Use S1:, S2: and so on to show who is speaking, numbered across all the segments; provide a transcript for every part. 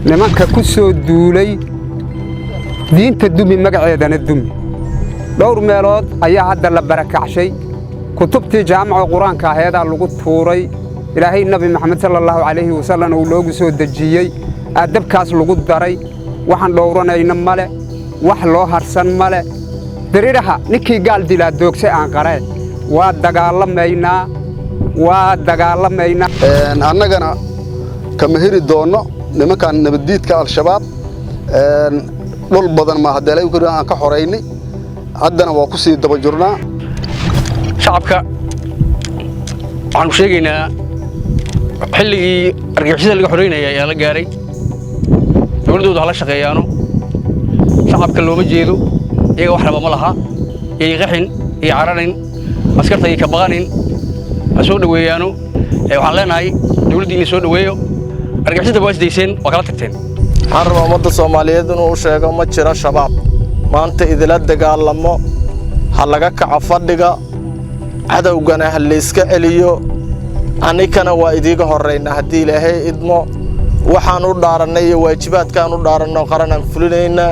S1: nimanka ku soo duulay diinta dumi magaceedana dumi dhowr meelood ayaa hadda la barakacshay kutubtii jaamaca quraanka aheedaa lagu tuuray ilaahay nabi maxamed sallallahu alayhi wasallam uu loogu soo dajiyay adabkaas lagu daray waxaan dhowranayna male wax loo harsan male dariiraha ninkii gaal dilaa doogsay aan qareen waa dagaalamaynaa
S2: annagana kama heli doono nimankan nabadiidka al-shabaab dhul badan ma hadeelay aan ka xoreynay haddana waa ku sii daba jirnaa
S3: shacabka waxaan sheegaynaa xilligii argagixisada laga xoreynayay ayaa la gaaray dowladoodu hala shaqeeyaano shacabka looma jeedo iyaga wax raba ma laha iyo qaxin iyo cararin askarta iyo ka baqanin soo dhaweeyaano waxaan leenahay dowladda inay soo dhaweeyo argagixisada waa isdayseen waa kala tagteen
S4: waxaan rabaa ummadda Soomaaliyeed inuu sheego ma jiro shabaab maanta idila dagaalamo ha laga kaco fadhiga cadawgana ha la iska celiyo anikana waa idiga horeeyna hadii Ilaahay idmo waxaan u dhaaranay waajibaadkaan u dhaaranno qaranaan fulinayna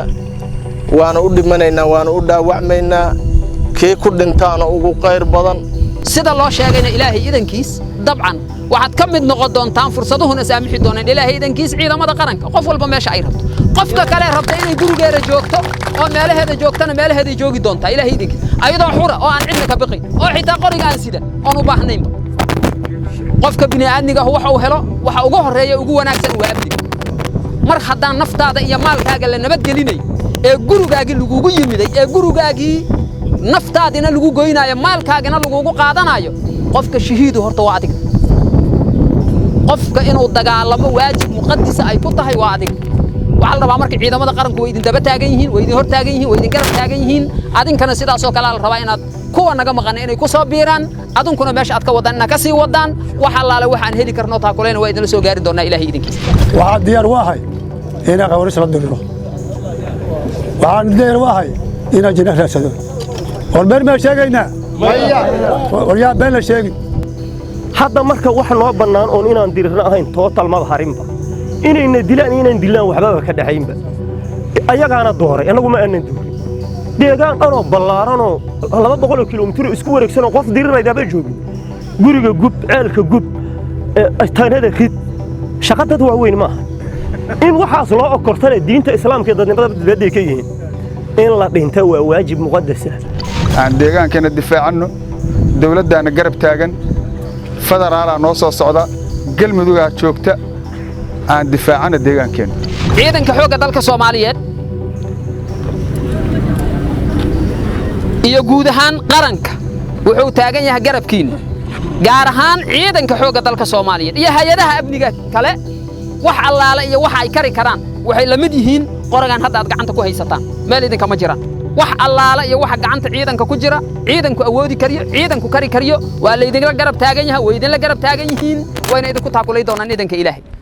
S4: waana u dhimanaynaa waana u dhaawacmaynaa kee ku dhintaana ugu qayr badan
S5: sida loo sheegayna Ilaahay idankiis dabcan waxaad ka mid noqon doontaan fursaduhuna saamixi doonaan Ilaahay idankiis ciidamada qaranka qof walba meesha ay rabto qofka kale rabta inay gurigeeda joogto oo meelaheeda joogtana meelaheeda joogi doonta Ilaahay idankiis ayadoo xura oo aan cidna ka baqin oo xitaa qoriga aan sida oo u baahnayn qofka bini'aadmiga waxa uu helo waxa ugu horeeya ugu wanaagsan waa abdi mar haddaan naftaada iyo maalkaaga la nabad gelinay ee gurigaagi lagugu yimiday ee gurigaagi naftaadina lagu goynayo maalkaagina lagugu qaadanayo qofka shahiidu horta waa adiga qofka inuu dagaalamo waajib muqaddis ay ku tahay waa adiga waxa la rabaa marka ciidamada qaranku way idin daba taagan yihiin way idin hor taagan yihiin way idin garab taagan yihiin adinkana sidaas oo kale la rabaa inaad kuwa naga maqan inay ku soo biiraan adunkuna meesha aad ka wadaan ka sii wadaan waxa laala waxaan heli karno taa kuleena waa idin soo gaari doonaa Ilaahay idinkiisa
S6: waxa diyaar waahay ina qawris la diriro waxaan diyaar waahay ina jina raasado warbar ma sheegayna wariyaa been la sheegin
S7: hadda marka wax noo banaan oo inaan dirirna ahayn total ma harinba inayna dilaan waxba ka dhaxaynba ayagaana dooray anagu ma aanan doorin deegaan anoo ballaaranoo 200 kilomitir isku wareegsan qof dirirayda joogin guriga gub ceelka gub taanada khid shaqada waa weyn ma in waxaas loo okortana diinta islaamka dadnimada dadweynaha ka yihiin in la dhinta waa waajib muqaddas ah
S2: aan deegaankana difaacano dawladdaana garab taagan federaal noo soo socda galmudug joogta aan difaacana deegaankeena
S5: ciidanka xoogga dalka Soomaaliyeed iyo guud ahaan qaranka wuxuu taagan yahay garabkiina gaar ahaan ciidanka xoogga dalka Soomaaliyeed iyo hay'adaha amniga kale wax allaala iyo wax ay kari karaan waxay la mid yihiin qoragan hadda aad gacanta ku haysataan meel idinka ma jiraan wax allaala iyo wax gacanta ciidanka ku jira ciidanku awoodi kariyo ciidanku kari kariyo waa la idinla garab taagan yahay way idinla garab taagan yihiin wayna idinku taakulay doonaan ciidanka Ilaahay